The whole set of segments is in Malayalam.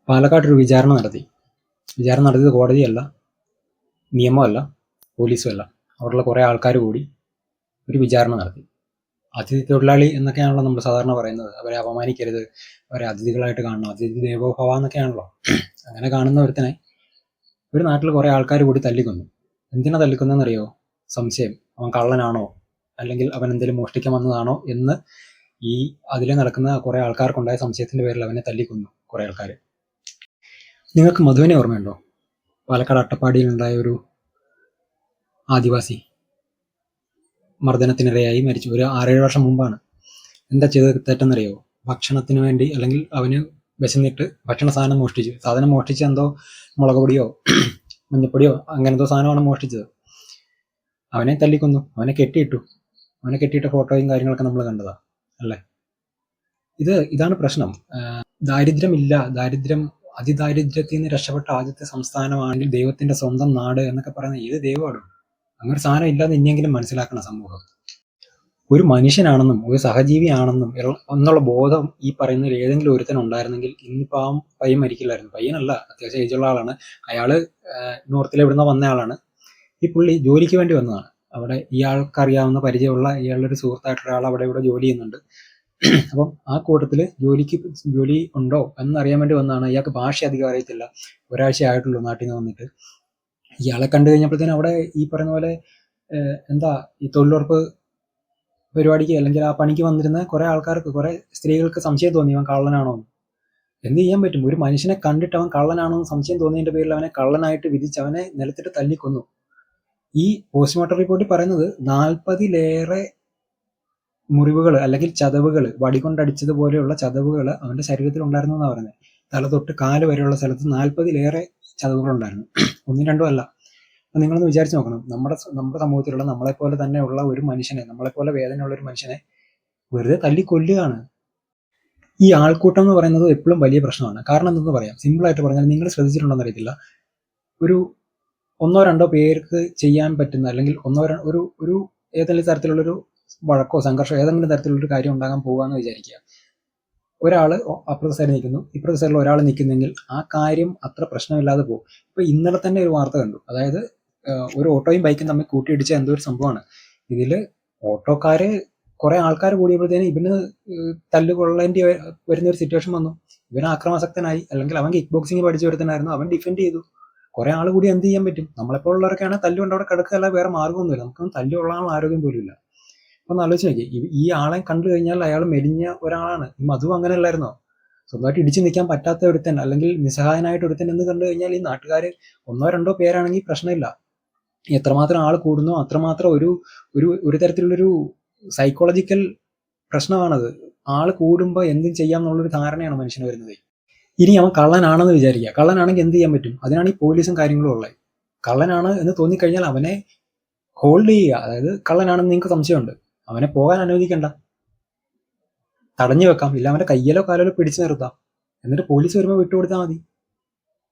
പാലക്കാട്ടൊരു വിചാരണ നടത്തി. വിചാരണ നടത്തിയത് കോടതിയല്ല, നിയമമല്ല, പോലീസും അല്ല. അവിടെയുള്ള കുറേ ആൾക്കാർ കൂടി ഒരു വിചാരണ നടത്തി. അതിഥി തൊഴിലാളി എന്നൊക്കെയാണല്ലോ നമ്മൾ സാധാരണ പറയുന്നത്. അവരെ അപമാനിക്കരുത്, അവരെ അതിഥികളായിട്ട് കാണണം, അതിഥി ദേവോ ഭവ എന്നൊക്കെയാണല്ലോ. അങ്ങനെ കാണുന്ന ഒരുത്തനെ ഒരു നാട്ടിൽ കുറേ ആൾക്കാർ കൂടി തല്ലിക്കൊന്നു. എന്തിനാ തല്ലിക്കൊന്നെന്നറിയോ? സംശയം. അവൻ കള്ളനാണോ അല്ലെങ്കിൽ അവൻ എന്തെങ്കിലും മോഷ്ടിക്കാൻ വന്നതാണോ എന്ന് ഈ അതിൽ നടക്കുന്ന കുറേ ആൾക്കാർക്കുണ്ടായ സംശയത്തിന്റെ പേരിൽ അവനെ തല്ലിക്കൊന്നു കുറേ ആൾക്കാർ. നിങ്ങൾക്ക് മധുവിനെ ഓർമ്മയുണ്ടോ? പാലക്കാട് അട്ടപ്പാടിയിലുണ്ടായ ഒരു ആദിവാസി മർദ്ദനത്തിനിരയായി മരിച്ചു. ഒരു 6-7 വർഷം മുമ്പാണ്. എന്താ ചെയ്തത് തെറ്റെന്നറിയോ? ഭക്ഷണത്തിന് വേണ്ടി, അല്ലെങ്കിൽ അവന് വിശന്നിട്ട് ഭക്ഷണ സാധനം മോഷ്ടിച്ച് എന്തോ മുളക് പൊടിയോ മഞ്ഞപ്പൊടിയോ അങ്ങനത്തെ സാധനമാണ് മോഷ്ടിച്ചത്. അവനെ തല്ലിക്കൊന്നു, അവനെ കെട്ടിയിട്ട ഫോട്ടോയും കാര്യങ്ങളൊക്കെ നമ്മൾ കണ്ടതാ അല്ലേ? ഇതാണ് പ്രശ്നം. അതിദാരിദ്ര്യത്തിൽ നിന്ന് രക്ഷപ്പെട്ട ആദ്യത്തെ സംസ്ഥാനമാണെങ്കിൽ ദൈവത്തിന്റെ സ്വന്തം നാട് എന്നൊക്കെ പറയുന്ന ഏത് ദൈവമാണ്? അങ്ങനെ സാധനം ഇല്ലാതെ ഇനിയെങ്കിലും മനസ്സിലാക്കണം സമൂഹം. ഒരു മനുഷ്യനാണെന്നും ഒരു സഹജീവിയാണെന്നും എന്നുള്ള ബോധം ഈ പറയുന്നതിൽ ഏതെങ്കിലും ഒരുത്തൻ ഉണ്ടായിരുന്നെങ്കിൽ ഇന്നിപ്പോൾ ആ പയ്യൻ മരിക്കില്ലായിരുന്നു. പയ്യനല്ല, അത്യാവശ്യം ഏജുള്ള ആളാണ്. അയാള് നോർത്തിൽ എവിടുന്ന വന്ന ആളാണ്. ഈ പുള്ളി ജോലിക്ക് വേണ്ടി വന്നതാണ്. അവിടെ ഇയാൾക്കറിയാവുന്ന പരിചയമുള്ള ഇയാളുടെ സുഹൃത്തായിട്ടുള്ള ഒരാൾ അവിടെ ഇവിടെ ജോലി ചെയ്യുന്നുണ്ട്. അപ്പം ആ കൂട്ടത്തിൽ ജോലി ഉണ്ടോ എന്നറിയാൻ വേണ്ടി വന്നതാണ്. ഇയാൾക്ക് ഭാഷ അധികം അറിയത്തില്ല. ഒരാഴ്ച ആയിട്ടുള്ളൂ നാട്ടിൽ നിന്ന് വന്നിട്ട്. ഇയാളെ കണ്ടു കഴിഞ്ഞപ്പോഴത്തേനും അവിടെ ഈ പറയുന്ന പോലെ ഈ തൊഴിലുറപ്പ് പരിപാടിക്ക് അല്ലെങ്കിൽ ആ പണിക്ക് വന്നിരുന്ന കുറെ സ്ത്രീകൾക്ക് സംശയം തോന്നി അവൻ കള്ളനാണോ എന്ന്. എന്ത് ചെയ്യാൻ പറ്റും? ഒരു മനുഷ്യനെ കണ്ടിട്ട് അവൻ കള്ളനാണോ എന്ന് സംശയം തോന്നിയതിന്റെ പേരിൽ അവനെ കള്ളനായിട്ട് വിധിച്ച് അവനെ നിലത്തിട്ട് തല്ലിക്കൊന്നു. ഈ പോസ്റ്റ്മോർട്ടം റിപ്പോർട്ടിൽ പറയുന്നത് 40-ലേറെ മുറിവുകൾ അല്ലെങ്കിൽ ചതവുകൾ, വടികൊണ്ടടിച്ചതുപോലെയുള്ള ചതവുകൾ അവന്റെ ശരീരത്തിൽ ഉണ്ടായിരുന്നു എന്നാണ് പറയുന്നത്. തല തൊട്ട് കാല് വരെയുള്ള സ്ഥലത്ത് 40-ലേറെ ചതവുകൾ ഉണ്ടായിരുന്നു. 1-2 അല്ല. അപ്പം നിങ്ങളൊന്ന് വിചാരിച്ച് നോക്കണം. നമ്മുടെ സമൂഹത്തിലുള്ള നമ്മളെപ്പോലെ തന്നെയുള്ള ഒരു മനുഷ്യനെ, നമ്മളെപ്പോലെ വേദനയുള്ള ഒരു മനുഷ്യനെ വെറുതെ തല്ലിക്കൊല്ലുകയാണ്. ഈ ആൾക്കൂട്ടം എന്ന് പറയുന്നത് എപ്പോഴും വലിയ പ്രശ്നമാണ്. കാരണം എന്തെന്ന് പറയാം. സിമ്പിളായിട്ട് പറഞ്ഞാൽ, നിങ്ങൾ ശ്രദ്ധിച്ചിട്ടുണ്ടോന്ന് അറിയത്തില്ല, ഒരു 1-2 പേർക്ക് ചെയ്യാൻ പറ്റുന്ന, അല്ലെങ്കിൽ ഒരു ഏതെങ്കിലും തരത്തിലുള്ളൊരു വഴക്കോ സംഘർഷമോ ഏതെങ്കിലും തരത്തിലുള്ളൊരു കാര്യം ഉണ്ടാകാൻ പോകാന്ന് വിചാരിക്കുക. ഒരാൾ അപ്പുറത്തെ സൈഡിൽ നിൽക്കുന്നു, ഇപ്പുറത്തെ സൈഡിൽ ഒരാൾ നിൽക്കുന്നെങ്കിൽ ആ കാര്യം അത്ര പ്രശ്നമില്ലാതെ പോകും. ഇപ്പൊ ഇന്നലെ തന്നെ ഒരു വാർത്ത കണ്ടു. അതായത് ഒരു ഓട്ടോയും ബൈക്കും തമ്മിൽ കൂട്ടിയിടിച്ച എന്തോ ഒരു സംഭവമാണ്. ഇതില് ഓട്ടോക്കാര് കുറെ ആൾക്കാർ കൂടിയപ്പോഴത്തേനും ഇവന് തല്ലുകൊള്ളേണ്ടി വരുന്ന ഒരു സിറ്റുവേഷൻ വന്നു. ഇവന് ആക്രമാസക്തനായി, അല്ലെങ്കിൽ അവൻ കിക്ക് ബോക്സിംഗ് പഠിച്ചു വരുത്തനായിരുന്നു, അവൻ ഡിഫെൻഡ് ചെയ്തു. കുറെ ആൾ കൂടി എന്ത് ചെയ്യാൻ പറ്റും? നമ്മളെപ്പോലുള്ളവരൊക്കെയാണ് തല്ലുകൊണ്ട് അവിടെ കിടക്കുകയല്ല, വേറെ മാർഗ്ഗമൊന്നുമില്ല. നമുക്കൊന്നും തല്ലുള്ള ആരോഗ്യം പോലും ഇല്ല. അപ്പൊ ആലോചിച്ച് നോക്കി, ഈ ആളെ കണ്ടു കഴിഞ്ഞാൽ അയാൾ മെലിഞ്ഞ ഒരാളാണ്. ഈ മധു അങ്ങനെ അല്ലായിരുന്നോ? സ്വന്തമായിട്ട് ഇടിച്ചു നിൽക്കാൻ പറ്റാത്ത ഒരുത്തൻ, അല്ലെങ്കിൽ നിസ്സഹായനായിട്ട് ഒരുത്തൻ എന്ന് കണ്ടു കഴിഞ്ഞാൽ ഈ നാട്ടുകാർ 1-2 പേരാണെങ്കിൽ പ്രശ്നമില്ല. എത്രമാത്രം ആൾ കൂടുന്നോ അത്രമാത്രം ഒരു തരത്തിലുള്ളൊരു സൈക്കോളജിക്കൽ പ്രശ്നമാണത്. ആൾ കൂടുമ്പോൾ എന്തും ചെയ്യാം എന്നുള്ളൊരു ധാരണയാണ് മനുഷ്യന് വരുന്നത്. ഇനി അവൻ കള്ളനാണെന്ന് വിചാരിക്കുക. കള്ളനാണെങ്കിൽ എന്ത് ചെയ്യാൻ പറ്റും? അതിനാണ് ഈ പോലീസും കാര്യങ്ങളും ഉള്ളത്. കള്ളനാണ് എന്ന് തോന്നിക്കഴിഞ്ഞാൽ അവനെ ഹോൾഡ് ചെയ്യുക. അതായത് കള്ളനാണെന്ന് നിങ്ങൾക്ക് സംശയമുണ്ട്, അവനെ പോകാൻ അനുവദിക്കണ്ട, തടഞ്ഞു വെക്കാം, ഇല്ല അവന്റെ കയ്യിലോ കാലിലോ പിടിച്ചു നിർത്താം. എന്നിട്ട് പോലീസ് വരുമ്പോൾ വിട്ടുകൊടുത്താൽ മതി.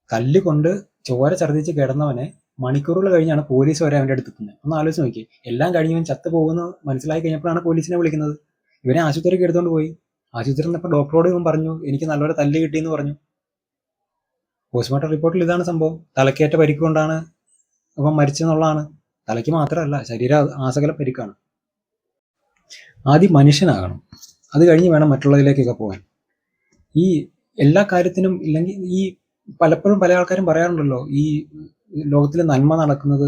കല്ലുകൊണ്ട് ചോര ഛർദ്ദിച്ച് കിടന്നവനെ മണിക്കൂറുകൾ കഴിഞ്ഞാണ് പോലീസ് വരെ അവന്റെ അടുത്ത് എത്തുന്നത്. ഒന്ന് ആലോചിച്ച് നോക്കി. എല്ലാം കഴിഞ്ഞവൻ ചത്തു പോകുമെന്ന് മനസ്സിലായി കഴിഞ്ഞപ്പോഴാണ് പോലീസിനെ വിളിക്കുന്നത്. ഇവനെ ആശുപത്രിക്ക് എടുത്തുകൊണ്ട് പോയി. ആശുപത്രിയിൽ നിന്നപ്പോൾ ഡോക്ടറോട് ഇവൻ പറഞ്ഞു, എനിക്ക് നല്ലപോലെ തല്ല് കിട്ടിയെന്ന് പറഞ്ഞു. പോസ്റ്റ്മോർട്ടം റിപ്പോർട്ടിൽ ഇതാണ് സംഭവം. തലക്കേറ്റ പരിക്ക് കൊണ്ടാണ് അവൻ മരിച്ചെന്നുള്ളതാണ്. തലയ്ക്ക് മാത്രമല്ല, ശരീര ആസകല പരിക്കാണ്. ആദ്യം മനുഷ്യനാകണം, അത് കഴിഞ്ഞ് വേണം മറ്റുള്ളതിലേക്കൊക്കെ പോകാൻ. ഈ എല്ലാ കാര്യത്തിനും, ഇല്ലെങ്കിൽ ഈ പലപ്പോഴും പല ആൾക്കാരും പറയാറുണ്ടല്ലോ, ഈ ലോകത്തിൽ നന്മ നടക്കുന്നത്,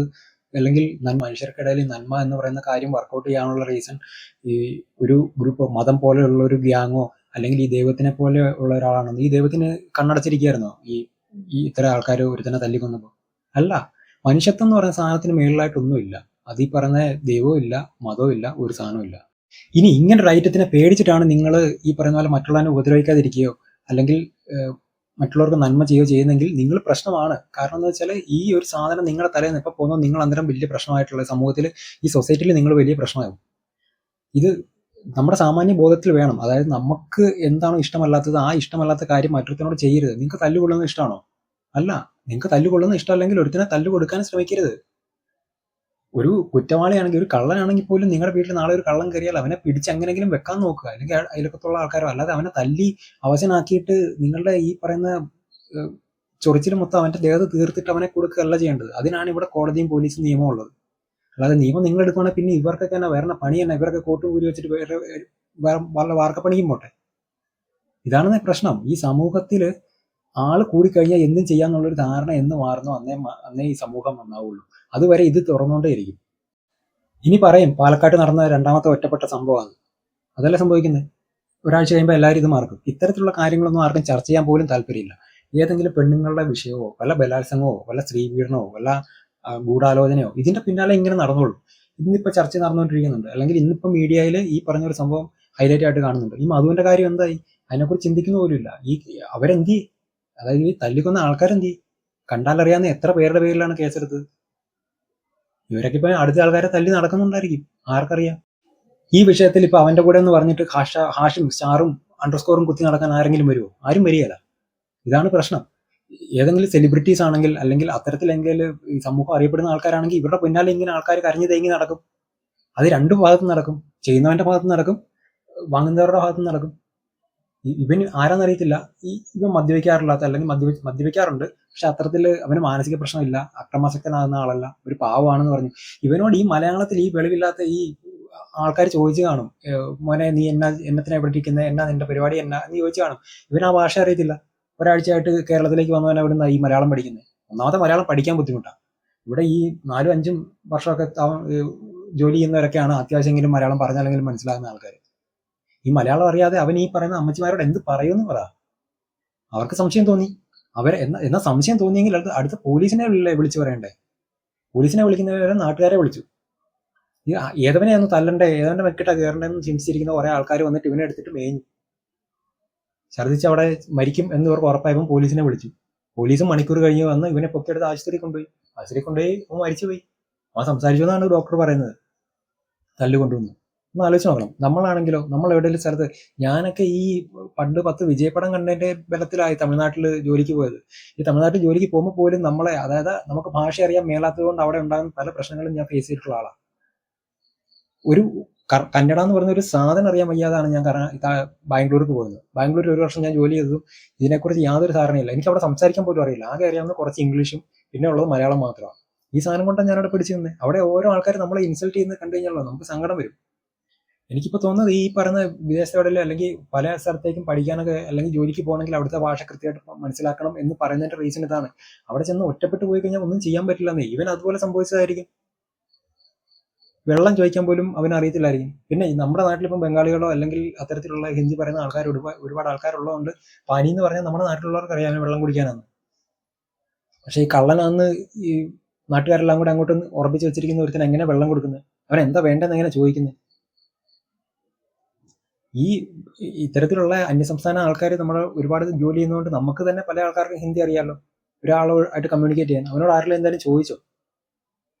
അല്ലെങ്കിൽ മനുഷ്യർക്കിടയിൽ നന്മ എന്ന് പറയുന്ന കാര്യം വർക്കൗട്ട് ചെയ്യാനുള്ള റീസൺ ഈ ഒരു ഗ്രൂപ്പ്, മതം പോലെയുള്ള ഒരു ഗ്യാങ്ങോ അല്ലെങ്കിൽ ഈ ദൈവത്തിനെ പോലെ ഉള്ള ഒരാളാണോ? ഈ ദൈവത്തിന് കണ്ണടച്ചിരിക്കുകയായിരുന്നോ ഈ ഇത്ര ആൾക്കാർ ഒരുത്തനെ തല്ലിക്കൊന്നപ്പോൾ? അല്ല. മനുഷ്യത്വം എന്ന് പറയുന്ന സാധനത്തിന് മേളിലായിട്ടൊന്നുമില്ല. അത് ഈ പറയുന്ന ദൈവവും ഇല്ല, മതവും ഇല്ല, ഒരു സാധനവും ഇല്ല. ഇനി ഇങ്ങനെ ഒരു ഐറ്റത്തിനെ പേടിച്ചിട്ടാണ് നിങ്ങൾ ഈ പറയുന്ന പോലെ മറ്റുള്ളവനെ ഉപദ്രവിക്കാതിരിക്കുകയോ അല്ലെങ്കിൽ മറ്റുള്ളവർക്ക് നന്മ ചെയ്യുന്നെങ്കിൽ നിങ്ങൾ പ്രശ്നമാണ്. കാരണം എന്താ വെച്ചാൽ ഈ ഒരു സാധനം നിങ്ങളുടെ തലയിൽ നിന്ന് ഇപ്പം പോകുമ്പോൾ നിങ്ങൾ അന്നേരം വലിയ പ്രശ്നമായിട്ടുള്ള സമൂഹത്തിൽ, ഈ സൊസൈറ്റിയിൽ നിങ്ങൾ വലിയ പ്രശ്നമാകും. ഇത് നമ്മുടെ സാമാന്യ ബോധത്തിൽ വേണം. അതായത് നമുക്ക് എന്താണോ ഇഷ്ടമല്ലാത്തത്, ആ ഇഷ്ടമല്ലാത്ത കാര്യം മറ്റൊരുത്തനോട് ചെയ്യരുത്. നിങ്ങൾക്ക് തല്ലുകൊള്ളുന്ന ഇഷ്ടമാണോ? അല്ല. നിങ്ങൾക്ക് തല്ലുകൊള്ളുന്ന ഇഷ്ടമല്ലെങ്കിൽ ഒരുത്തിനെ തല്ലു കൊടുക്കാൻ ശ്രമിക്കരുത്. ഒരു കുറ്റവാളിയാണെങ്കിൽ, ഒരു കള്ളനാണെങ്കിൽ പോലും നിങ്ങളുടെ വീട്ടിൽ നാളെ ഒരു കള്ളൻ കയറിയാൽ അവനെ പിടിച്ച് എങ്ങനെയെങ്കിലും വെക്കാൻ നോക്കുക, അല്ലെങ്കിൽ അയൽക്കത്തുള്ള ആൾക്കാരോ. അല്ലാതെ അവനെ തല്ലി അവശനാക്കിയിട്ട് നിങ്ങളുടെ ഈ പറയുന്ന ചൊറിച്ചിൽ മൊത്തം അവന്റെ ദേഹത്ത് തീർത്തിട്ട് അവനെ കൊടുക്കുകയല്ല ചെയ്യേണ്ടത്. അതിനാണ് ഇവിടെ കോടതിയും പോലീസും നിയമം ഉള്ളത്. അല്ലാതെ നിയമം നിങ്ങൾ എടുക്കുകയാണെങ്കിൽ പിന്നെ ഇവർക്കൊക്കെ തന്നെ വേറെ പണി തന്നെ, ഇവരൊക്കെ കോട്ടും കൂരി വെച്ചിട്ട് വല്ല വാർക്കപ്പണിക്കും പോട്ടെ. ഇതാണ് പ്രശ്നം. ഈ സമൂഹത്തില് ആള് കൂടിക്കഴിഞ്ഞാൽ എന്തും ചെയ്യാന്നുള്ളൊരു ധാരണ എന്ന് മാറുന്നു അന്നേ ഈ സമൂഹം നന്നാവുള്ളൂ. അതുവരെ ഇത് തുറന്നുകൊണ്ടേയിരിക്കും. ഇനി പറയും പാലക്കാട്ട് നടന്ന രണ്ടാമത്തെ ഒറ്റപ്പെട്ട സംഭവമാണ്, അതല്ല സംഭവിക്കുന്നത്. ഒരാഴ്ച കഴിയുമ്പോൾ എല്ലാവരും ഇത് മറക്കും. ഇത്തരത്തിലുള്ള കാര്യങ്ങളൊന്നും ആർക്കും ചർച്ച ചെയ്യാൻ പോലും താല്പര്യമില്ല. ഏതെങ്കിലും പെണ്ണുങ്ങളുടെ വിഷയമോ വല്ല ബലാത്സംഗമോ വല്ല സ്ത്രീപീഡനമോ വല്ല ഗൂഢാലോചനയോ ഇതിന്റെ പിന്നാലെ ഇങ്ങനെ നടന്നോളൂ. ഇന്നിപ്പോ ചർച്ച നടന്നുകൊണ്ടിരിക്കുന്നുണ്ട്, അല്ലെങ്കിൽ ഇന്നിപ്പോ മീഡിയയിൽ ഈ പറഞ്ഞൊരു സംഭവം ഹൈലൈറ്റ് ആയിട്ട് കാണുന്നുണ്ട്. ഈ മധുവിന്റെ കാര്യം എന്തായി? അതിനെക്കുറിച്ച് ചിന്തിക്കുന്ന പോലുമില്ല. അവരെന്തി, അതായത് ഈ തല്ലിക്കൊന്ന ആൾക്കാരെന്തി? കണ്ടാലറിയാവുന്ന എത്ര പേരുടെ പേരിലാണ് കേസെടുത്തത്? ഇവരൊക്കെ ഇപ്പൊ അടുത്ത ആൾക്കാരെ തല്ലി നടക്കുന്നുണ്ടായിരിക്കും, ആർക്കറിയാം. ഈ വിഷയത്തിൽ ഇപ്പൊ അവന്റെ കൂടെ എന്ന് പറഞ്ഞിട്ട് ഹാഷിം സ്റ്റാറും അണ്ടർസ്കോറും കുത്തി നടക്കാൻ ആരെങ്കിലും വരുമോ? ആരും വരികയില്ല. ഇതാണ് പ്രശ്നം. ഏതെങ്കിലും സെലിബ്രിറ്റീസ് ആണെങ്കിൽ, അല്ലെങ്കിൽ അത്തരത്തിലെങ്കിലും ഈ സമൂഹം അറിയപ്പെടുന്ന ആൾക്കാരാണെങ്കിൽ ഇവരുടെ പിന്നാലെ ഇങ്ങനെ ആൾക്കാർ കരഞ്ഞു തേങ്ങി നടക്കും. അത് രണ്ടു ഭാഗത്തും നടക്കും. ചെയ്യുന്നവന്റെ ഭാഗത്തും നടക്കും, വാങ്ങുന്നവരുടെ ഭാഗത്തും നടക്കും. ഇവന് ആരാന്നറിയത്തില്ല. ഇവൻ മദ്യപിക്കാറില്ലാത്ത, അല്ലെങ്കിൽ മദ്യപിക്കാറുണ്ട്, പക്ഷെ അത്തരത്തിൽ അവന് മാനസിക പ്രശ്നമില്ല, അക്രമാസക്തനാകുന്ന ആളല്ല, ഒരു പാവമാണെന്ന് പറഞ്ഞു. ഇവനോട് ഈ മലയാളത്തിൽ ഈ വെളിവില്ലാത്ത ഈ ആൾക്കാർ ചോദിച്ചു കാണും, മോനെ നീ എന്നത്തിനാ പഠിപ്പിക്കുന്നത്, എന്നാ നിന്റെ പരിപാടി എന്നാ എന്ന് ചോദിച്ചു കാണും. ഇവന് ആ ഭാഷ അറിയത്തില്ല. ഒരാഴ്ചയായിട്ട് കേരളത്തിലേക്ക് വന്നവൻ അവിടുന്ന് ഈ മലയാളം പഠിക്കുന്നത്. ഒന്നാമത്തെ മലയാളം പഠിക്കാൻ ബുദ്ധിമുട്ടാണ്. ഇവിടെ ഈ 4-5 വർഷമൊക്കെ ജോലി ചെയ്യുന്നവരൊക്കെയാണ് അത്യാവശ്യമെങ്കിലും മലയാളം പറഞ്ഞാലെങ്കിലും മനസ്സിലാകുന്ന ആൾക്കാർ. ഈ മലയാളം അറിയാതെ അവൻ ഈ പറയുന്ന അമ്മച്ചിമാരോട് എന്ത് പറയുമെന്ന് പറ. അവർക്ക് സംശയം തോന്നി. എന്നാ സംശയം തോന്നിയെങ്കിൽ അടുത്ത പോലീസിനെ വിളിച്ചു പറയണ്ടേ? പോലീസിനെ വിളിക്കുന്നവരെ നാട്ടുകാരെ വിളിച്ചു. ഏതവനെയൊന്ന് തല്ലണ്ടേ, ഏതവന്റെ മെക്കിട്ടാ കയറണ്ടെന്ന് ചിന്തിച്ചിരിക്കുന്ന കുറെ ആൾക്കാർ വന്നിട്ട് ഇവനെ എടുത്തിട്ട് മേഞ്ഞു. ഛർദ്ദിച്ച് അവിടെ മരിക്കും എന്ന് ഇവർക്ക് ഉറപ്പായപ്പോൾ പോലീസിനെ വിളിച്ചു. പോലീസും മണിക്കൂർ കഴിഞ്ഞ് വന്ന് ഇവനെ പൊക്കിയെടുത്ത് ആശുപത്രി കൊണ്ടുപോയി. അവൻ മരിച്ചുപോയി. അവൻ സംസാരിച്ചു എന്നാണ് ഡോക്ടർ പറയുന്നത്. തല്ലുകൊണ്ടുവന്നു. ഒന്ന് ആലോചിച്ച് നോക്കണം. നമ്മളാണെങ്കിലോ, നമ്മൾ എവിടെയെങ്കിലും സ്ഥലത്ത്, ഞാനൊക്കെ ഈ പണ്ട് 10 വിജയപടം കണ്ടതിന്റെ ബലത്തിലായി തമിഴ്നാട്ടിൽ ജോലിക്ക് പോയത്. ഈ തമിഴ്നാട്ടിൽ ജോലിക്ക് പോകുമ്പോൾ പോലും നമ്മളെ, അതായത് നമുക്ക് ഭാഷ അറിയാൻ മേലാത്തത് കൊണ്ട് അവിടെ ഉണ്ടാകുന്ന പല പ്രശ്നങ്ങളും ഞാൻ ഫേസ് ചെയ്തിട്ടുള്ള ആളാണ്. ഒരു കന്നഡ എന്ന് പറയുന്ന ഒരു സാധനം അറിയാൻ വയ്യാതാണ് ഞാൻ ബാംഗ്ലൂർക്ക് പോയത്. ബാംഗ്ലൂർ 1 വർഷം ഞാൻ ജോലി ചെയ്തതും ഇതിനെക്കുറിച്ച് യാതൊരു ധാരണയില്ല. എനിക്ക് അവിടെ സംസാരിക്കാൻ പോലും അറിയില്ല. ആകെ അറിയാവുന്ന കുറച്ച് ഇംഗ്ലീഷും പിന്നെ ഉള്ളത് മലയാളം മാത്രമാണ്. ഈ സാധനം കൊണ്ടാണ് ഞാനവിടെ പിടിച്ചു നിന്നത്. അവിടെ ഓരോ ആൾക്കാർ നമ്മളെ ഇൻസൾട്ട് ചെയ്യുന്നത് കണ്ടു കഴിഞ്ഞാലോ നമുക്ക് സങ്കടം വരും. എനിക്കിപ്പോൾ തോന്നുന്നത് ഈ പറഞ്ഞ വിദേശത്തോടെ അല്ലെങ്കിൽ പല സ്ഥലത്തേക്കും പഠിക്കാനൊക്കെ അല്ലെങ്കിൽ ജോലിക്ക് പോകണമെങ്കിൽ അവിടുത്തെ ഭാഷ കൃത്യമായിട്ട് മനസ്സിലാക്കണം എന്ന് പറയുന്നതിന്റെ റീസൺ ഇതാണ്. അവിടെ ചെന്ന് ഒറ്റപ്പെട്ടു പോയി കഴിഞ്ഞാൽ ഒന്നും ചെയ്യാൻ പറ്റില്ലെന്നേ. ഇവൻ അതുപോലെ സംഭവിച്ചതായിരിക്കും. വെള്ളം ചോദിക്കാൻ പോലും അവന് അറിയത്തില്ലായിരിക്കും. പിന്നെ നമ്മുടെ നാട്ടിലിപ്പം ബംഗാളികളോ അല്ലെങ്കിൽ അത്തരത്തിലുള്ള ഹിന്ദി പറയുന്ന ആൾക്കാർ ഒരുപാട് ആൾക്കാരുള്ളതുകൊണ്ട് പനി എന്ന് പറഞ്ഞാൽ നമ്മുടെ നാട്ടിലുള്ളവർക്ക് അറിയാം വെള്ളം കുടിക്കാനാണ്. പക്ഷെ ഈ കള്ളനാന്ന് ഈ നാട്ടുകാരെല്ലാം കൂടെ അങ്ങോട്ട് ഉറപ്പിച്ച് വെച്ചിരിക്കുന്ന ഒരുത്തിന് എങ്ങനെ വെള്ളം കൊടുക്കുന്നത്? അവൻ എന്താ വേണ്ടെന്ന് എങ്ങനെ ചോദിക്കുന്നത്? ഈ ഇത്തരത്തിലുള്ള അന്യസംസ്ഥാന ആൾക്കാർ നമ്മൾ ഒരുപാട് ജോലി ചെയ്യുന്നതുകൊണ്ട് നമുക്ക് തന്നെ പല ആൾക്കാർക്കും ഹിന്ദി അറിയാമല്ലോ. ഒരാളായിട്ട് കമ്മ്യൂണിക്കേറ്റ് ചെയ്യാൻ അവനോട് ആരെങ്കിലും എന്തായാലും ചോദിച്ചോ?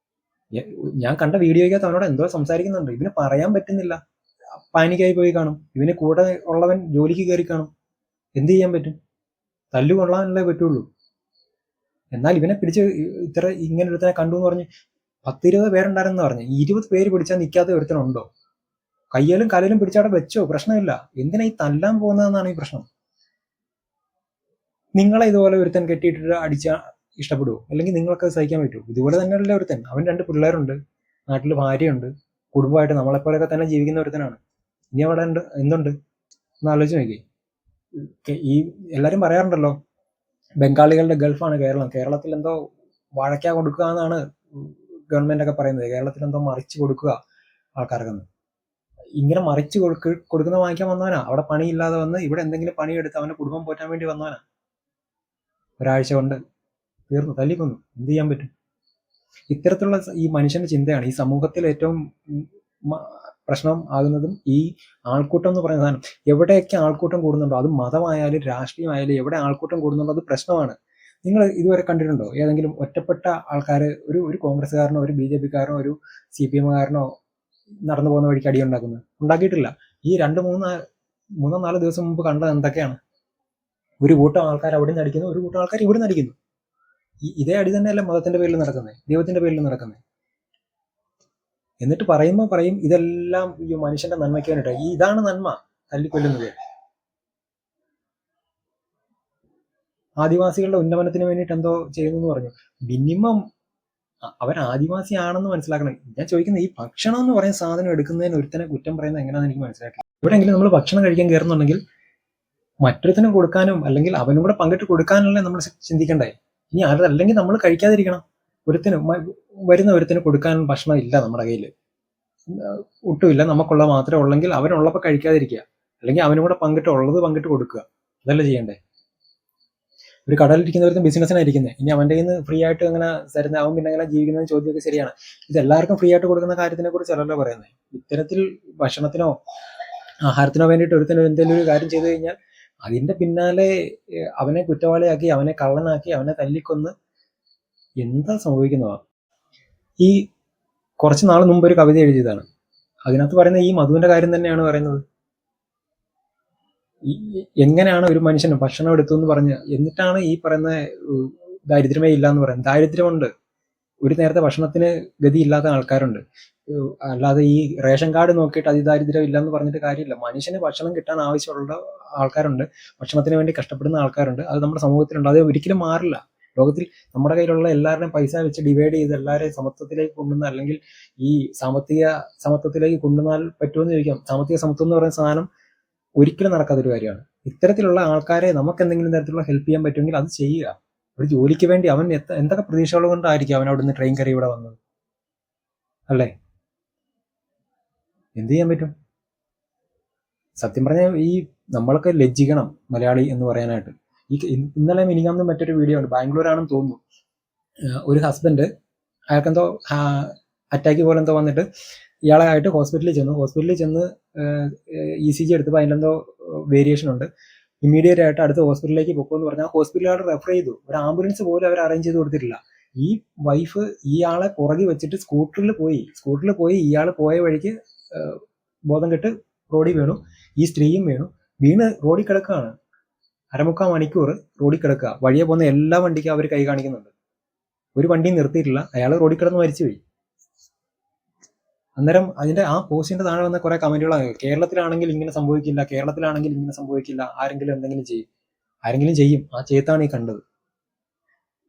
ഞാൻ കണ്ട വീഡിയോയ്ക്കകത്ത് അവനോട് എന്തോ സംസാരിക്കുന്നുണ്ട്. ഇവന് പറയാൻ പറ്റുന്നില്ല. പാനിക്കായി പോയി കാണും. ഇവന് കൂടെ ഉള്ളവൻ ജോലിക്ക് കയറി കാണും. എന്ത് ചെയ്യാൻ പറ്റും? തല്ലുകൊള്ളാനല്ലേ പറ്റുള്ളൂ. എന്നാൽ ഇവനെ പിടിച്ച് ഇങ്ങനെ ഒരുത്തനെ കണ്ടു എന്ന് പറഞ്ഞ് 10-20 പേരുണ്ടായിരുന്നു പറഞ്ഞു. 20 പേര് പിടിച്ചാൽ നിൽക്കാത്ത ഒരുത്തനുണ്ടോ? കയ്യിലും കലയിലും പിടിച്ചവിടെ വെച്ചോ, പ്രശ്നമില്ല. എന്തിനാ ഈ തല്ലാൻ പോകുന്നതെന്നാണ് ഈ പ്രശ്നം. നിങ്ങളെ ഇതുപോലെ ഒരുത്തൻ കെട്ടിയിട്ടിട്ട് അടിച്ചാൽ ഇഷ്ടപ്പെടുവോ? അല്ലെങ്കിൽ നിങ്ങൾക്ക് സഹിക്കാൻ പറ്റുമോ? ഇതുപോലെ തന്നെയല്ലേ ഒരുത്തൻ. അവൻ 2 പിള്ളേരുണ്ട്, നാട്ടിൽ ഭാര്യയുണ്ട്, കുടുംബമായിട്ട് നമ്മളെപ്പോലെയൊക്കെ തന്നെ ജീവിക്കുന്ന ഒരുത്തനാണ്. ഇനി അവിടെ എന്തുണ്ട് എന്ന് ആലോചിച്ച് നോക്കി. ഈ എല്ലാവരും പറയാറുണ്ടല്ലോ ബംഗാളികളുടെ ഗൾഫാണ് കേരളം, കേരളത്തിൽ എന്തോ വാഴയ്ക്ക കൊടുക്കുക എന്നാണ് ഗവൺമെന്റ് ഒക്കെ പറയുന്നത്. കേരളത്തിൽ എന്തോ മറിച്ച് കൊടുക്കുക ആൾക്കാർക്ക്. ഇങ്ങനെ മറിച്ച് കൊടുക്കുന്ന വാങ്ങിക്കാൻ വന്നവനാ. അവിടെ പണിയില്ലാതെ വന്ന് ഇവിടെ എന്തെങ്കിലും പണിയെടുത്ത് അവന്റെ കുടുംബം പോറ്റാൻ വേണ്ടി വന്നവനാ. ഒരാഴ്ച കൊണ്ട് തീർന്നു, തല്ലിക്കൊന്നു. എന്ത് ചെയ്യാൻ പറ്റും? ഇത്തരത്തിലുള്ള ഈ മനുഷ്യന്റെ ചിന്തയാണ് ഈ സമൂഹത്തിൽ ഏറ്റവും പ്രശ്നം ആകുന്നതും. ഈ ആൾക്കൂട്ടം എന്ന് പറയുന്ന സാധനം, എവിടെയൊക്കെ ആൾക്കൂട്ടം കൂടുന്നുണ്ടോ, അത് മതമായാലും രാഷ്ട്രീയമായാലും എവിടെ ആൾക്കൂട്ടം കൂടുന്നുണ്ടോ അത് പ്രശ്നമാണ്. നിങ്ങൾ ഇതുവരെ കണ്ടിട്ടുണ്ടോ ഏതെങ്കിലും ഒറ്റപ്പെട്ട ആൾക്കാർ, ഒരു കോൺഗ്രസ്സുകാരനോ ഒരു BJP കാരനോ ഒരു CPM കാരനോ നടന്നു പോകുന്ന വഴിക്ക് അടി ഉണ്ടാക്കിയിട്ടില്ല. ഈ 2-3-4 ദിവസം മുമ്പ് കണ്ടത് എന്തൊക്കെയാണ്? ഒരു കൂട്ടം ആൾക്കാർ അവിടെ നിന്ന് അടിക്കുന്നു, ഒരു കൂട്ടം ആൾക്കാർ ഇവിടെ നിന്ന് അടിക്കുന്നു. ഇതേ അടി തന്നെയല്ല മതത്തിന്റെ പേരിൽ നടക്കുന്നത്, ദൈവത്തിന്റെ പേരിൽ നടക്കുന്നത്. എന്നിട്ട് പറയും ഇതെല്ലാം ഈ മനുഷ്യന്റെ നന്മയ്ക്ക് വേണ്ടിയിട്ട്. ഇതാണ് നന്മ, തല്ലിക്കൊല്ലുന്നത്. ആദിവാസികളുടെ ഉന്നമനത്തിന് വേണ്ടിയിട്ട് എന്തോ ചെയ്യുന്നു എന്ന് പറഞ്ഞു. മിനിമം അവൻ ആദിവാസിയാണെന്ന് മനസ്സിലാക്കണം. ഞാൻ ചോദിക്കുന്നത്, ഈ ഭക്ഷണം എന്ന് പറയുന്ന സാധനം എടുക്കുന്നതിന് ഒരുത്തനെ കുറ്റം പറയുന്നത് എങ്ങനെയാണെന്ന് എനിക്ക് മനസ്സിലാക്കില്ല. എവിടെയെങ്കിലും നമ്മൾ ഭക്ഷണം കഴിക്കാൻ കയറുന്നുണ്ടെങ്കിൽ മറ്റൊരുത്തനും കൊടുക്കാനും അല്ലെങ്കിൽ അവനും കൂടെ പങ്കിട്ട് കൊടുക്കാനല്ലേ നമ്മൾ ചിന്തിക്കണ്ടേ. ഇനി അതല്ലെങ്കിൽ നമ്മൾ കഴിക്കാതിരിക്കണം. വരുന്ന ഒരുത്തിന് കൊടുക്കാൻ ഭക്ഷണം ഇല്ല നമ്മുടെ കയ്യിൽ, ഒട്ടുമില്ല, നമുക്കുള്ള മാത്രമേ ഉള്ളെങ്കിൽ അവനുള്ളപ്പോൾ കഴിക്കാതിരിക്കുക, അല്ലെങ്കിൽ അവനും കൂടെ പങ്കിട്ട് കൊടുക്കുക. അതല്ലേ ചെയ്യണ്ടേ. ഒരു കടലിരിക്കുന്നവരും ബിസിനസ്സിനായിരിക്കുന്നത്, ഇനി അവൻ്റെ കയ്യിൽ നിന്ന് ഫ്രീ ആയിട്ട് അങ്ങനെ തരുന്ന അവൻ പിന്നെ അങ്ങനെ ജീവിക്കുന്നതെന്ന് ചോദ്യമൊക്കെ ശരിയാണ്. ഇതെല്ലാവർക്കും ഫ്രീ ആയിട്ട് കൊടുക്കുന്ന കാര്യത്തിനെ കുറിച്ചല്ലല്ലോ പറയുന്നത്. ഇത്തരത്തിൽ ഭക്ഷണത്തിനോ ആഹാരത്തിനോ വേണ്ടിയിട്ട് ഒരുത്തിന് എന്തെങ്കിലും ഒരു കാര്യം ചെയ്തു കഴിഞ്ഞാൽ അതിന്റെ പിന്നാലെ അവനെ കുറ്റവാളിയാക്കി, അവനെ കള്ളനാക്കി, അവനെ തല്ലിക്കൊന്ന് എന്താ സംഭവിക്കുന്നതാ. ഈ കുറച്ച് നാൾ മുമ്പ് ഒരു കവിത എഴുതിയതാണ്. അതിനകത്ത് പറയുന്ന ഈ മധുവിന്റെ കാര്യം തന്നെയാണ് പറയുന്നത്. എങ്ങനെയാണ് ഒരു മനുഷ്യന് ഭക്ഷണം എടുത്തു എന്ന് പറഞ്ഞ് എന്നിട്ടാണ് ഈ പറയുന്ന ദാരിദ്ര്യമേ ഇല്ല എന്ന് പറയുന്നത്. ദാരിദ്ര്യമുണ്ട്, ഒരു നേരത്തെ ഭക്ഷണത്തിന് ഗതിയില്ലാത്ത ആൾക്കാരുണ്ട്. അല്ലാതെ ഈ റേഷൻ കാർഡ് നോക്കിയിട്ട് അതിദാരിദ്ര്യം ഇല്ലെന്ന് പറഞ്ഞിട്ട് കാര്യമില്ല. മനുഷ്യന് ഭക്ഷണം കിട്ടാൻ ആവശ്യമുള്ള ആൾക്കാരുണ്ട്, ഭക്ഷണത്തിന് വേണ്ടി കഷ്ടപ്പെടുന്ന ആൾക്കാരുണ്ട്. അത് നമ്മുടെ സമൂഹത്തിലുണ്ട്. അത് ഒരിക്കലും മാറില്ല. ലോകത്തിൽ നമ്മുടെ കയ്യിലുള്ള എല്ലാവരുടെയും പൈസ വെച്ച് ഡിവൈഡ് ചെയ്ത് എല്ലാവരെയും സമത്വത്തിലേക്ക് കൊണ്ടുവന്ന, അല്ലെങ്കിൽ ഈ സാമ്പത്തിക സമത്വത്തിലേക്ക് കൊണ്ടുവന്നാൽ പറ്റുമെന്ന് ചോദിക്കാം. സാമ്പത്തിക സമത്വം എന്ന് പറയുന്ന സാധനം ഒരിക്കലും നടക്കാത്തൊരു കാര്യമാണ്. ഇത്തരത്തിലുള്ള ആൾക്കാരെ നമുക്ക് എന്തെങ്കിലും തരത്തിലുള്ള ഹെൽപ്പ് ചെയ്യാൻ പറ്റുമെങ്കിൽ അത് ചെയ്യുക. ഒരു ജോലിക്ക് വേണ്ടി അവൻ എന്തൊക്കെ പ്രതീക്ഷകൾ കൊണ്ടായിരിക്കും അവൻ അവിടുന്ന് ട്രെയിൻ കയറി ഇവിടെ വന്നത്, അല്ലേ? എന്ത് ചെയ്യാൻ പറ്റും? സത്യം പറഞ്ഞാൽ ഈ നമ്മളൊക്കെ ലജ്ജിക്കണം മലയാളി എന്ന് പറയാനായിട്ട്. ഇന്നലെ മിനിങ്ങാന്ന് മറ്റൊരു വീഡിയോ ഉണ്ട്, ബാംഗ്ലൂരാണെന്ന് തോന്നുന്നു. ഒരു ഹസ്ബൻഡ്, അയാൾക്കെന്തോ അറ്റാക്ക് പോലെ എന്തോ വന്നിട്ട് ഇയാളായിട്ട് ഹോസ്പിറ്റലിൽ ചെന്ന് ECG എടുത്തപ്പോൾ അതിലെന്തോ വേരിയേഷൻ ഉണ്ട്. ഇമ്മീഡിയറ്റ് ആയിട്ട് അടുത്ത ഹോസ്പിറ്റലിലേക്ക് പൊക്കുമെന്ന് പറഞ്ഞാൽ ഹോസ്പിറ്റലുകാർ റെഫർ ചെയ്തു. ഒരു ആംബുലൻസ് പോലും അവർ അറേഞ്ച് ചെയ്ത് കൊടുത്തിട്ടില്ല. ഈ വൈഫ് ഇയാളെ പുറകെ വെച്ചിട്ട് സ്കൂട്ടറിൽ പോയി ഇയാൾ പോയ വഴിക്ക് ബോധം കെട്ട് റോഡിൽ വീണു. ഈ സ്ത്രീയും വീണ് റോഡിൽ കിടക്കുകയാണ്. 1/4 മണിക്കൂർ റോഡിൽ കിടക്കുക. വഴിയെ പോകുന്ന എല്ലാ വണ്ടിക്കും അവർ കൈ കാണിക്കുന്നുണ്ട്. ഒരു വണ്ടിയും നിർത്തിയിട്ടില്ല. അയാൾ റോഡിൽ കിടന്ന് മരിച്ചുപോയി. അന്നേരം അതിന്റെ ആ പോസ്റ്റിന്റെ താഴെ വന്ന കുറെ കമന്റുകളാണ്, കേരളത്തിലാണെങ്കിൽ ഇങ്ങനെ സംഭവിക്കില്ല, ആരെങ്കിലും എന്തെങ്കിലും ചെയ്യും. ആ ചേത്താണ് ഈ കണ്ടത്.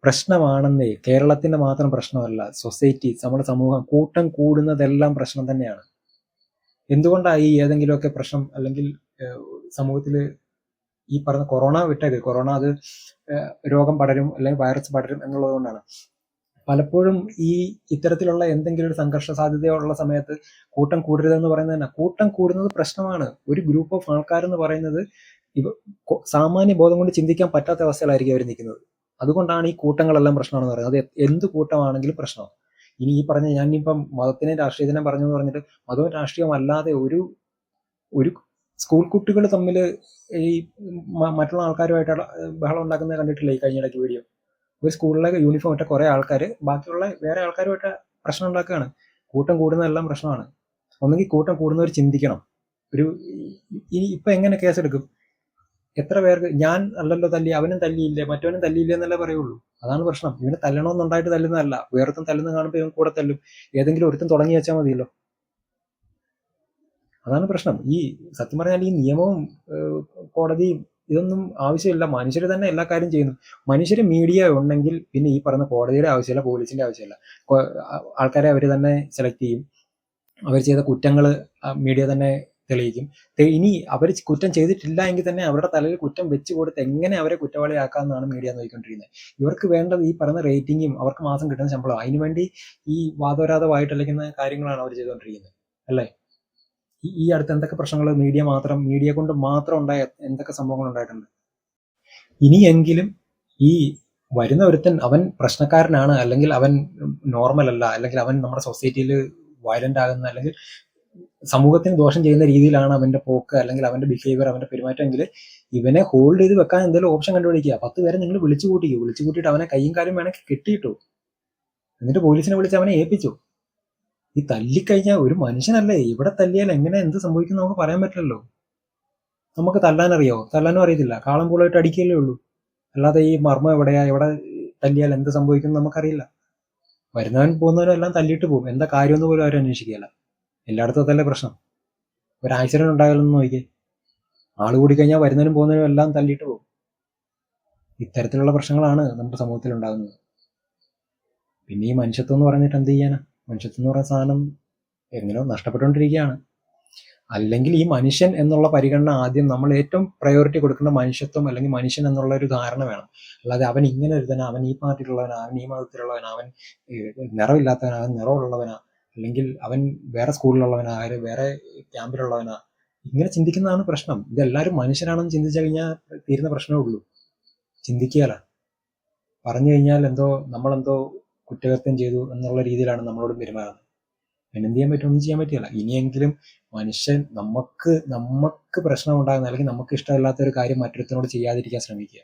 പ്രശ്നമാണെന്നേ, കേരളത്തിന്റെ മാത്രം പ്രശ്നമല്ല, സൊസൈറ്റി, നമ്മുടെ സമൂഹം കൂട്ടം കൂടുന്നതെല്ലാം പ്രശ്നം തന്നെയാണ്. എന്തുകൊണ്ടാണ് ഈ ഏതെങ്കിലുമൊക്കെ പ്രശ്നം, അല്ലെങ്കിൽ സമൂഹത്തിൽ ഈ പറഞ്ഞ കൊറോണ വിട്ടേക്ക്, കൊറോണ അത് രോഗം പടരും അല്ലെങ്കിൽ വൈറസ് പടരും എന്നുള്ളത് കൊണ്ടാണ്. പലപ്പോഴും ഈ ഇത്തരത്തിലുള്ള എന്തെങ്കിലും ഒരു സംഘർഷ സാധ്യതയുള്ള സമയത്ത് കൂട്ടം കൂടരുതെന്ന് പറയുന്നത് തന്നെ, കൂട്ടം കൂടുന്നത് പ്രശ്നമാണ്. ഒരു ഗ്രൂപ്പ് ഓഫ് ആൾക്കാരെന്ന് പറയുന്നത് സാമാന്യ ബോധം കൊണ്ട് ചിന്തിക്കാൻ പറ്റാത്ത അവസ്ഥയിലായിരിക്കും അവർ നിൽക്കുന്നത്. അതുകൊണ്ടാണ് ഈ കൂട്ടങ്ങളെല്ലാം പ്രശ്നമാണെന്ന് പറയുന്നത്. അത് എന്ത് കൂട്ടമാണെങ്കിലും പ്രശ്നമാണ്. ഇനി ഈ പറഞ്ഞ ഞാനിപ്പം മതത്തിനെയും രാഷ്ട്രീയത്തിനെയും പറഞ്ഞെന്ന് പറഞ്ഞിട്ട് മതവും രാഷ്ട്രീയവും അല്ലാതെ ഒരു സ്കൂൾ കുട്ടികൾ തമ്മിൽ ഈ മറ്റുള്ള ആൾക്കാരുമായിട്ട് ബഹളം ഉണ്ടാക്കുന്നത് കണ്ടിട്ടില്ല ഈ കഴിഞ്ഞിടയ്ക്ക് വീഡിയോ. ഒരു സ്കൂളിലെ യൂണിഫോം ഇട്ട കുറെ ആൾക്കാർ ബാക്കിയുള്ള വേറെ ആൾക്കാരുമായിട്ട് പ്രശ്നം ഉണ്ടാക്കുകയാണ്. കൂട്ടം കൂടുന്നതെല്ലാം പ്രശ്നമാണ്. ഒന്നെങ്കിൽ കൂട്ടം കൂടുന്നവർ ചിന്തിക്കണം. ഇപ്പൊ എങ്ങനെ കേസെടുക്കും? എത്ര പേർക്ക് ഞാൻ അല്ലല്ലോ തല്ലി, അവനും തല്ലിയില്ലേ, മറ്റവനും തല്ലിയില്ലേ എന്നല്ലേ പറയുള്ളൂ. അതാണ് പ്രശ്നം. ഇവന് തല്ലണമെന്നുണ്ടായിട്ട് തല്ലുന്നതല്ല. വേറൊരുത്തൻ തല്ലുന്ന കാണുമ്പോൾ ഇവൻ കൂടെ തല്ലും. ഏതെങ്കിലും ഒരുത്തൻ തുടങ്ങി വെച്ചാൽ മതിയല്ലോ. അതാണ് പ്രശ്നം. ഈ സത്യം പറഞ്ഞാൽ ഈ നിയമവും കോടതിയും ഇതൊന്നും ആവശ്യമില്ല. മനുഷ്യർ തന്നെ എല്ലാ കാര്യം ചെയ്യുന്നു. മനുഷ്യർ മീഡിയ ഉണ്ടെങ്കിൽ പിന്നെ ഈ പറയുന്ന കോടതിയുടെ ആവശ്യമില്ല, പോലീസിന്റെ ആവശ്യമില്ല. ആൾക്കാരെ അവർ തന്നെ സെലക്ട് ചെയ്യും. അവർ ചെയ്ത കുറ്റങ്ങൾ മീഡിയ തന്നെ തെളിയിക്കും. ഇനി അവർ കുറ്റം ചെയ്തിട്ടില്ല എങ്കിൽ തന്നെ അവരുടെ തലയിൽ കുറ്റം വെച്ച് കൊടുത്ത് എങ്ങനെ അവരെ കുറ്റവാളിയാക്കാമെന്നാണ് മീഡിയ നോക്കിക്കൊണ്ടിരിക്കുന്നത്. ഇവർക്ക് വേണ്ടത് ഈ പറയുന്ന റേറ്റിംഗും അവർക്ക് മാസം കിട്ടുന്ന ശമ്പളം. അതിനുവേണ്ടി ഈ വാദോരാതമായിട്ടളിക്കുന്ന കാര്യങ്ങളാണ് അവർ ചെയ്തുകൊണ്ടിരിക്കുന്നത്, അല്ലേ? ഈ അടുത്ത് എന്തൊക്കെ പ്രശ്നങ്ങൾ മീഡിയ കൊണ്ട് മാത്രം ഉണ്ടായ എന്തൊക്കെ സംഭവങ്ങൾ ഉണ്ടായിട്ടുണ്ട്. ഇനിയെങ്കിലും ഈ വരുന്ന ഒരുത്തൻ അവൻ പ്രശ്നക്കാരനാണ്, അല്ലെങ്കിൽ അവൻ നോർമൽ അല്ല, അല്ലെങ്കിൽ അവൻ നമ്മുടെ സൊസൈറ്റിയിൽ വയലന്റ് ആകുന്ന, അല്ലെങ്കിൽ സമൂഹത്തിന് ദോഷം ചെയ്യുന്ന രീതിയിലാണ് അവന്റെ പോക്ക്, അല്ലെങ്കിൽ അവന്റെ ബിഹേവിയർ, അവന്റെ പെരുമാറ്റമെങ്കിൽ ഇവനെ ഹോൾഡ് ചെയ്ത് വെക്കാൻ എന്തെങ്കിലും ഓപ്ഷൻ കണ്ടുപിടിക്കുക. 10 പേരെ നിങ്ങൾ വിളിച്ചു കൂട്ടിയിട്ട് അവനെ കയ്യും കാലും വേണമെങ്കിൽ കെട്ടിയിട്ടു, എന്നിട്ട് പോലീസിനെ വിളിച്ച് അവനെ ഏൽപ്പിച്ചു. ഈ തല്ലിക്കഴിഞ്ഞാൽ ഒരു മനുഷ്യനല്ലേ, ഇവിടെ തല്ലിയാൽ എങ്ങനെ എന്ത് സംഭവിക്കും നമുക്ക് പറയാൻ പറ്റില്ലല്ലോ. നമുക്ക് തല്ലാനും അറിയത്തില്ല, കാളം പൂളായിട്ട് അടിക്കുകയല്ലേ ഉള്ളൂ. അല്ലാതെ ഈ മർമ്മം എവിടെ തല്ലിയാൽ എന്ത് സംഭവിക്കും നമുക്കറിയില്ല. വരുന്നവൻ പോകുന്നവനും എല്ലാം തല്ലിയിട്ട് പോകും. എന്താ കാര്യമെന്ന് പോലും ആരും അന്വേഷിക്കുകയല്ല. എല്ലായിടത്തും അതല്ലേ പ്രശ്നം. ഒരു ആക്സിഡന്റ് ഉണ്ടായാലൊന്നും നോക്കിയേ, ആള് കൂടി കഴിഞ്ഞാൽ വരുന്നവനും പോകുന്നവനും എല്ലാം തല്ലിയിട്ട് പോകും. ഇത്തരത്തിലുള്ള പ്രശ്നങ്ങളാണ് നമ്മുടെ സമൂഹത്തിൽ ഉണ്ടാകുന്നത്. പിന്നെ ഈ മനുഷ്യത്വം എന്ന് പറഞ്ഞിട്ട് എന്ത് ചെയ്യാനാ? മനുഷ്യത്വം എന്ന് പറയുന്ന സാധനം എങ്ങനെയോ നഷ്ടപ്പെട്ടുകൊണ്ടിരിക്കുകയാണ്. അല്ലെങ്കിൽ ഈ മനുഷ്യൻ എന്നുള്ള പരിഗണന ആദ്യം നമ്മൾ ഏറ്റവും പ്രയോറിറ്റി കൊടുക്കേണ്ട മനുഷ്യത്വം അല്ലെങ്കിൽ മനുഷ്യൻ എന്നുള്ള ഒരു ധാരണ വേണം. അല്ലാതെ അവൻ ഇങ്ങനെ ഒരുത്തനാ, അവൻ ഈ പാർട്ടിയിലുള്ളവനാ, അവൻ ഈ മതത്തിലുള്ളവനാ, അവൻ നിറമില്ലാത്തവനാ, അവൻ നിറമുള്ളവനാ, അല്ലെങ്കിൽ അവൻ വേറെ സ്കൂളിലുള്ളവനാ, അവര് വേറെ ക്യാമ്പിലുള്ളവനാ, ഇങ്ങനെ ചിന്തിക്കുന്നതാണ് പ്രശ്നം. ഇതെല്ലാവരും മനുഷ്യരാണെന്ന് ചിന്തിച്ചു കഴിഞ്ഞാൽ തീരുന്ന പ്രശ്നമേ ഉള്ളൂ. ചിന്തിക്കുകയല്ല. പറഞ്ഞു കഴിഞ്ഞാൽ നമ്മളെന്തോ കുറ്റകൃത്യം ചെയ്തു എന്നുള്ള രീതിയിലാണ് നമ്മളോട് പെരുമാറുന്നത്. അതിനെന്ത് ചെയ്യാൻ പറ്റും? ഒന്നും ചെയ്യാൻ പറ്റില്ല. ഇനിയെങ്കിലും മനുഷ്യൻ നമുക്ക് പ്രശ്നം ഉണ്ടാകുന്ന അല്ലെങ്കിൽ നമുക്ക് ഇഷ്ടമല്ലാത്ത ഒരു കാര്യം മറ്റൊരുത്തനോട് ചെയ്യാതിരിക്കാൻ ശ്രമിക്കുക.